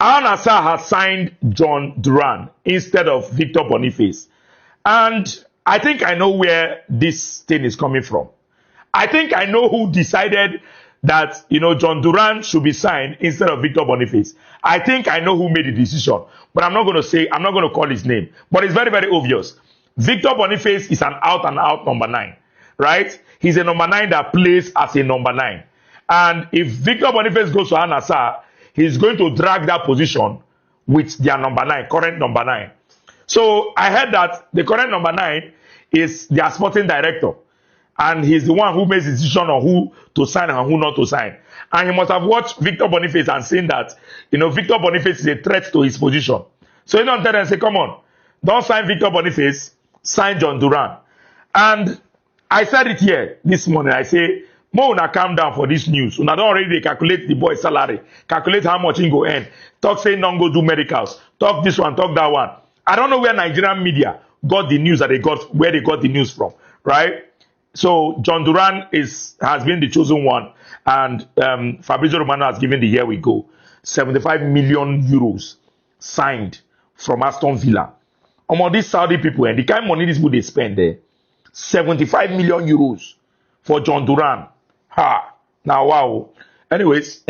Al-Nassr has signed Jhon Duran instead of Victor Boniface. And I think I know where this thing is coming from. I think I know who decided that, Jhon Duran should be signed instead of Victor Boniface. I think I know who made the decision, but I'm not going to call his name. But it's very, very obvious. Victor Boniface is an out and out number 9, right? He's a number 9 that plays as a number 9. And if Victor Boniface goes to Al-Nassr, he's going to drag that position with their number 9, current number 9. So I heard that the current number 9 is their sporting director. And he's the one who makes the decision on who to sign and who not to sign. And he must have watched Victor Boniface and seen that, Victor Boniface is a threat to his position. So he don't tell them, say, come on, don't sign Victor Boniface, sign Jhon Duran. And I said it here this morning. I say, Mo, una calm down for this news. Una don't already calculate the boy's salary, calculate how much he go earn. Talk say don't go do medicals. Talk this one, talk that one. I don't know where Nigerian media got the news that they got, where they got the news from, right? So Jhon Duran has been the chosen one, and Fabrizio Romano has given the here we go 75 million euros signed from Aston Villa. Among these Saudi people, and the kind of money these people they spend there, 75 million euros for Jhon Duran. Ha! Now wow. Anyways,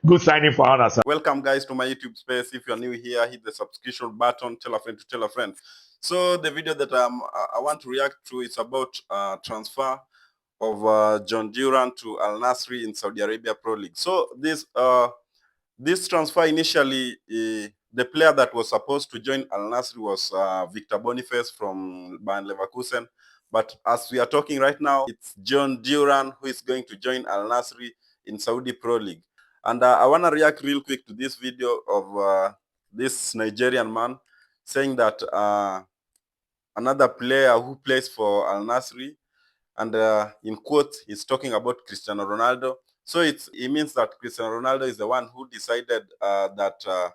good signing for Al-Nassr. Welcome guys to my YouTube space. If you're new here, hit the subscription button, tell a friend to tell a friend. So the video that I want to react to is about transfer of Jhon Duran to Al-Nassr in Saudi Arabia Pro League. So this transfer initially, the player that was supposed to join Al-Nassr was Victor Boniface from Bayern Leverkusen. But as we are talking right now, it's Jhon Duran who is going to join Al-Nassr in Saudi Pro League. And I want to react real quick to this video of this Nigerian man saying that another player who plays for Al-Nassr, and in quotes, he's talking about Cristiano Ronaldo. So it means that Cristiano Ronaldo is the one who decided that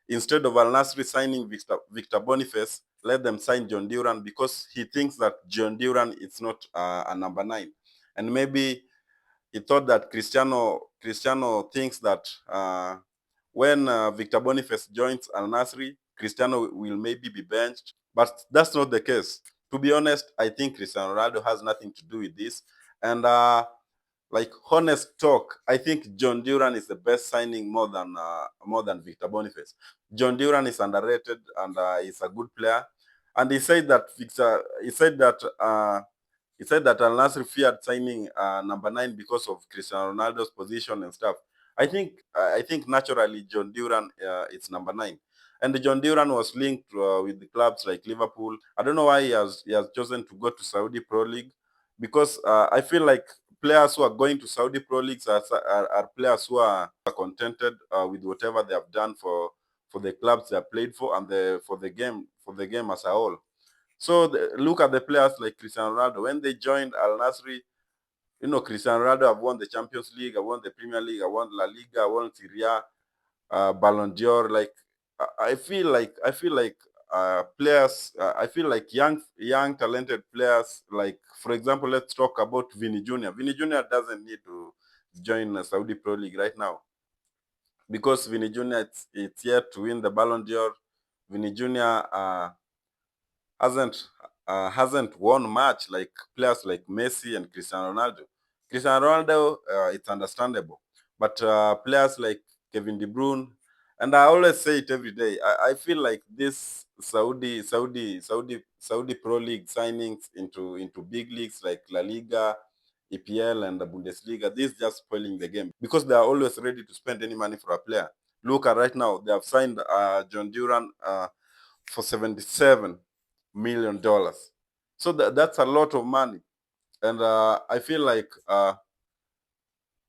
instead of Al-Nassr signing Victor Boniface, let them sign Jhon Duran because he thinks that Jhon Duran is not a number 9. And maybe he thought that Cristiano thinks that when Victor Boniface joins Al-Nassr, Cristiano will maybe be benched. But that's not the case. To be honest, I think Cristiano Ronaldo has nothing to do with this. And like honest talk, I think Jhon Duran is the best signing more than Victor Boniface. Jhon Duran is underrated and he's a good player. And he said that Al-Nassr feared signing number 9 because of Cristiano Ronaldo's position and stuff. I think naturally Jhon Duran is number 9. And Jhon Duran was linked with the clubs like Liverpool. I don't know why he has chosen to go to Saudi Pro League, because I feel like players who are going to Saudi Pro Leagues are players who are contented with whatever they have done for the clubs they have played for and for the game as a whole. So look at the players like Cristiano Ronaldo. When they joined Al-Nassr, Cristiano Ronaldo have won the Champions League, I won the Premier League, I won La Liga, I won Serie A, Ballon d'Or. Like I feel like players. I feel like young talented players. Like for example, let's talk about Vini Jr. Vini Jr. doesn't need to join the Saudi Pro League right now because Vini Jr. it's yet to win the Ballon d'Or. Vini Jr. hasn't won much like players like Messi and Cristiano Ronaldo. Cristiano Ronaldo, it's understandable, but players like Kevin De Bruyne, and I always say it every day, I feel like this Saudi Pro League signings into big leagues like La Liga, EPL, and the Bundesliga, this is just spoiling the game because they are always ready to spend any money for a player. Look at right now, they have signed Jhon Duran for $77 million. So that's a lot of money. And I feel like,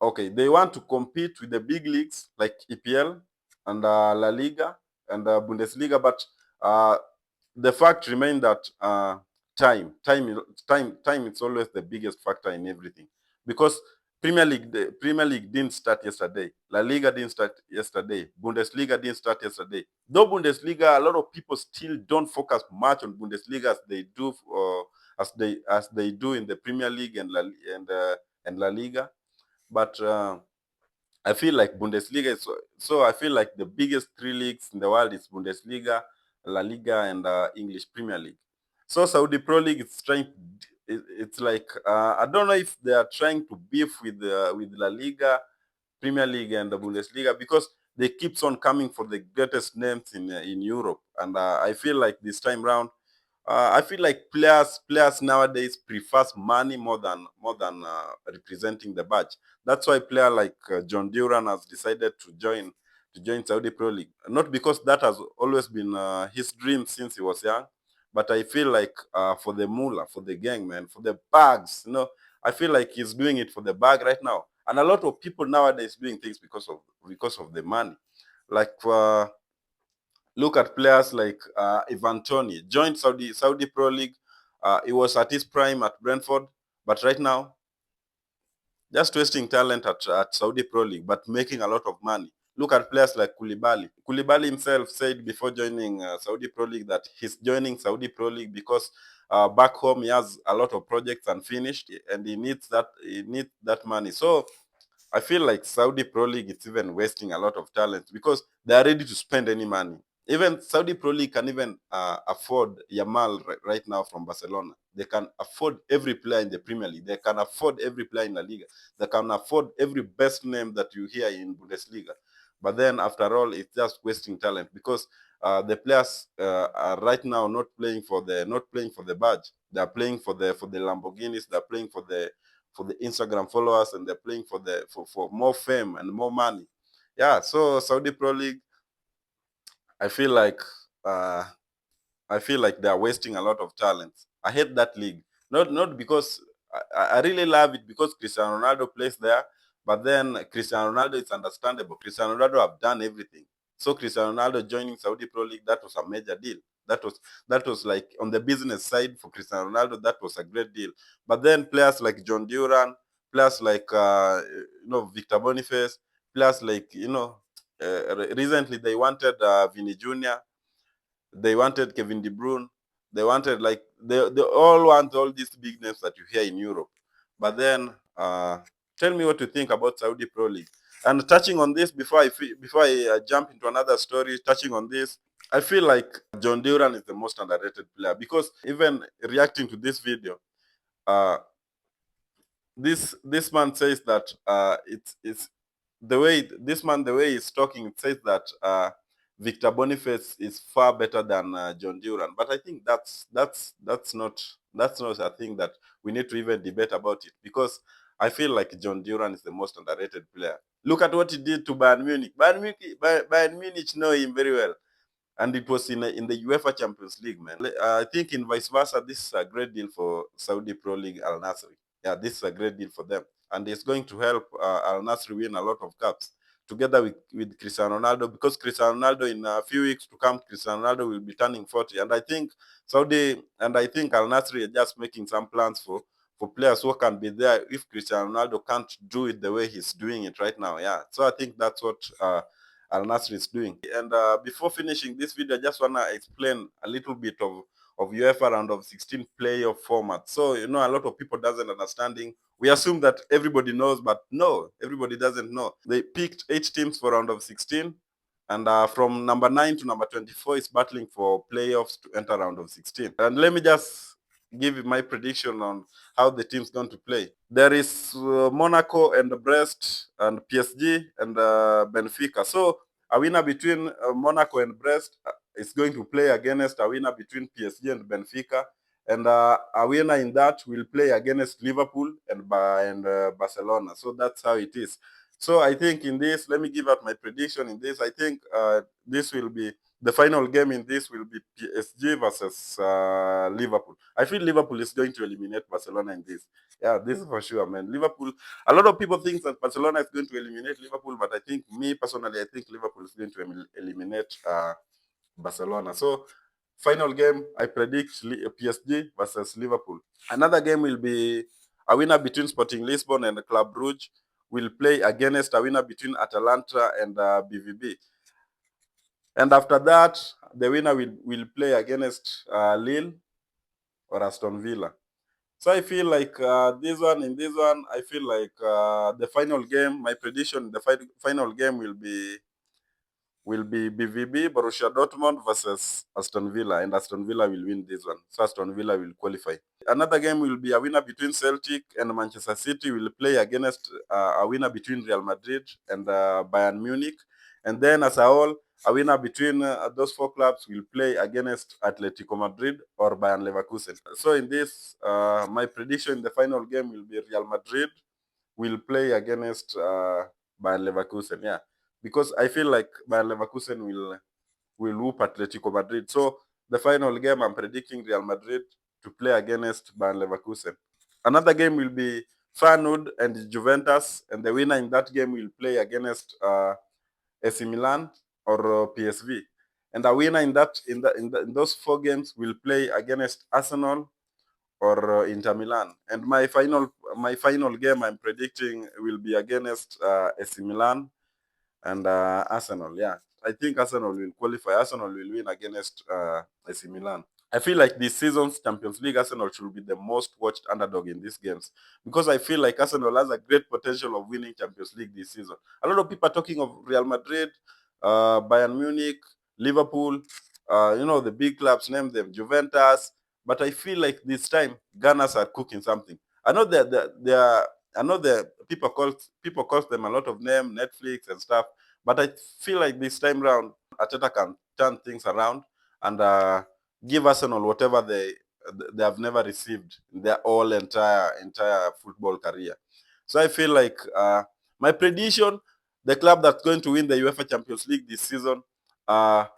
okay, they want to compete with the big leagues like EPL and La Liga and Bundesliga, but the fact remains that time is always the biggest factor in everything, because the Premier League didn't start yesterday. La Liga didn't start yesterday. Bundesliga didn't start yesterday. Though Bundesliga, a lot of people still don't focus much on Bundesliga as they do in the Premier League and La Liga. But I feel like Bundesliga is so I feel like the biggest three leagues in the world is Bundesliga, La Liga, and English Premier League. So Saudi Pro League is trying. It's like I don't know if they are trying to beef with La Liga, Premier League, and the Bundesliga because they keeps on coming for the greatest names in Europe, and I feel like this time round I feel like players nowadays prefers money more than representing the badge. That's why player like Jhon Duran has decided to join Saudi Pro League. Not because that has always been his dream since he was young, but I feel like for the moolah, for the gang, man, for the bags, I feel like he's doing it for the bag right now. And a lot of people nowadays doing things because of the money. Like look at players like Ivan Toney, joined Saudi Pro League. He was at his prime at Brentford, but right now just wasting talent at Saudi Pro League, but making a lot of money. Look at players like Koulibaly. Koulibaly himself said before joining Saudi Pro League that he's joining Saudi Pro League because back home he has a lot of projects unfinished and he needs that money. So I feel like Saudi Pro League is even wasting a lot of talent because they are ready to spend any money. Even Saudi Pro League can even afford Yamal right now from Barcelona. They can afford every player in the Premier League. They can afford every player in La Liga. They can afford every best name that you hear in Bundesliga. But then after all, it's just wasting talent because the players are right now not playing for the badge. They are playing for the Lamborghinis. They are playing for the Instagram followers, and they're playing for more fame and more money. Yeah, so Saudi Pro League, I feel like uh, I feel like they are wasting a lot of talent. I hate that league. Not because I really love it because Cristiano Ronaldo plays there, but then Cristiano Ronaldo is understandable. Cristiano Ronaldo have done everything. So Cristiano Ronaldo joining Saudi Pro League, that was a major deal. That was like on the business side for Cristiano Ronaldo, that was a great deal. But then players like Jhon Duran, players like Victor Boniface, players like recently they wanted Vinny Jr., they wanted Kevin De Bruyne. They wanted like they all want all these big names that you hear in Europe. But then tell me what you think about Saudi Pro League. And touching on this before I jump into another story, touching on this, I feel like Jhon Duran is the most underrated player because even reacting to this video, uh, this man says that it's the way he's talking, it says that Victor Boniface is far better than Jhon Duran. But I think that's not a thing that we need to even debate about it because I feel like Jhon Duran is the most underrated player. Look at what he did to Bayern Munich. Bayern Munich know him very well, and it was in the UEFA Champions League, man. I think in vice versa, this is a great deal for Saudi Pro League Al-Nassr. Yeah, this is a great deal for them, and it's going to help Al-Nassr win a lot of cups together with Cristiano Ronaldo, because Cristiano Ronaldo in a few weeks to come, Cristiano Ronaldo will be turning 40, and I think Al-Nassr are just making some plans for players who can be there if Cristiano Ronaldo can't do it the way he's doing it right now. Yeah, so I think that's what Al-Nassr is doing. And before finishing this video, I just want to explain a little bit of UEFA round of 16 playoff format. So, a lot of people doesn't understanding. We assume that everybody knows, but no, everybody doesn't know. They picked 8 teams for round of 16, and from number 9 to number 24 is battling for playoffs to enter round of 16. And let me just give you my prediction on how the team's going to play. There is Monaco and Brest and PSG and Benfica. So a winner between Monaco and Brest is going to play against a winner between PSG and Benfica. And a winner in that will play against Liverpool and Barcelona. So that's how it is. So I think in this, let me give out my prediction in this. I think this will be the final game in this will be PSG versus Liverpool. I feel Liverpool is going to eliminate Barcelona in this. Yeah, this is for sure, man. Liverpool, a lot of people think that Barcelona is going to eliminate Liverpool, but I think, me personally, I think Liverpool is going to eliminate Barcelona. So, final game, I predict PSG versus Liverpool. Another game will be a winner between Sporting Lisbon and Club Brugge will play against a winner between Atalanta and BVB. And after that, the winner will play against Lille or Aston Villa. So I feel like in this one, I feel like the final game, my prediction, the final game will be BVB, Borussia Dortmund versus Aston Villa, and Aston Villa will win this one. So Aston Villa will qualify. Another game will be a winner between Celtic and Manchester City will play against a winner between Real Madrid and Bayern Munich. And then as a whole, a winner between those four clubs will play against Atletico Madrid or Bayern Leverkusen. So in this, my prediction in the final game will be Real Madrid will play against Bayern Leverkusen. Yeah, because I feel like Bayern Leverkusen will whoop Atletico Madrid. So the final game, I'm predicting Real Madrid to play against Bayern Leverkusen. Another game will be Feyenoord and Juventus, and the winner in that game will play against AC Milan or PSV. And the winner in those four games will play against Arsenal or Inter Milan. And my final game I'm predicting will be against AC Milan and Arsenal. Yeah, I think Arsenal will qualify. Arsenal will win against AC Milan. I feel like this season's Champions League, Arsenal should be the most watched underdog in these games because I feel like Arsenal has a great potential of winning Champions League this season. A lot of people are talking of Real Madrid, Bayern Munich, Liverpool, the big clubs, name them, Juventus. But I feel like this time, Gunners are cooking something. I know that they are. I know that people call them a lot of name, Netflix and stuff. But I feel like this time round, Arteta can turn things around and give Arsenal whatever they have never received in their all entire football career. So I feel like my prediction, the club that's going to win the UEFA Champions League this season, I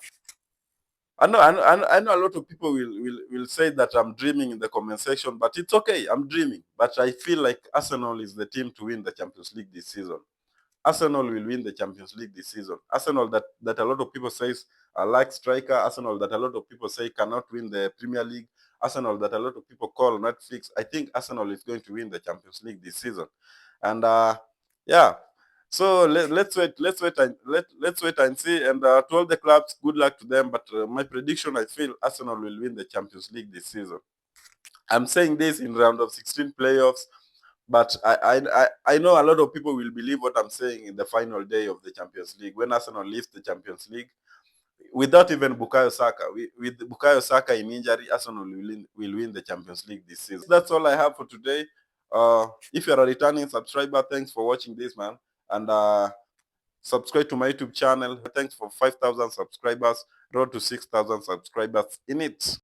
know a lot of people will say that I'm dreaming in the comment section, but it's okay. I'm dreaming, but I feel like Arsenal is the team to win the Champions League this season. Arsenal will win the Champions League this season. Arsenal that a lot of people say like striker. Arsenal that a lot of people say cannot win the Premier League. Arsenal that a lot of people call Netflix. I think Arsenal is going to win the Champions League this season. And yeah. So let's wait and see. And to all the clubs, good luck to them. But my prediction, I feel Arsenal will win the Champions League this season. I'm saying this in round of 16 playoffs. But I know a lot of people will believe what I'm saying in the final day of the Champions League when Arsenal leaves the Champions League without even Bukayo Saka. With Bukayo Saka in injury, Arsenal will win the Champions League this season. That's all I have for today. If you're a returning subscriber, thanks for watching this, man. And subscribe to my YouTube channel. Thanks for 5,000 subscribers. Road to 6,000 subscribers in it.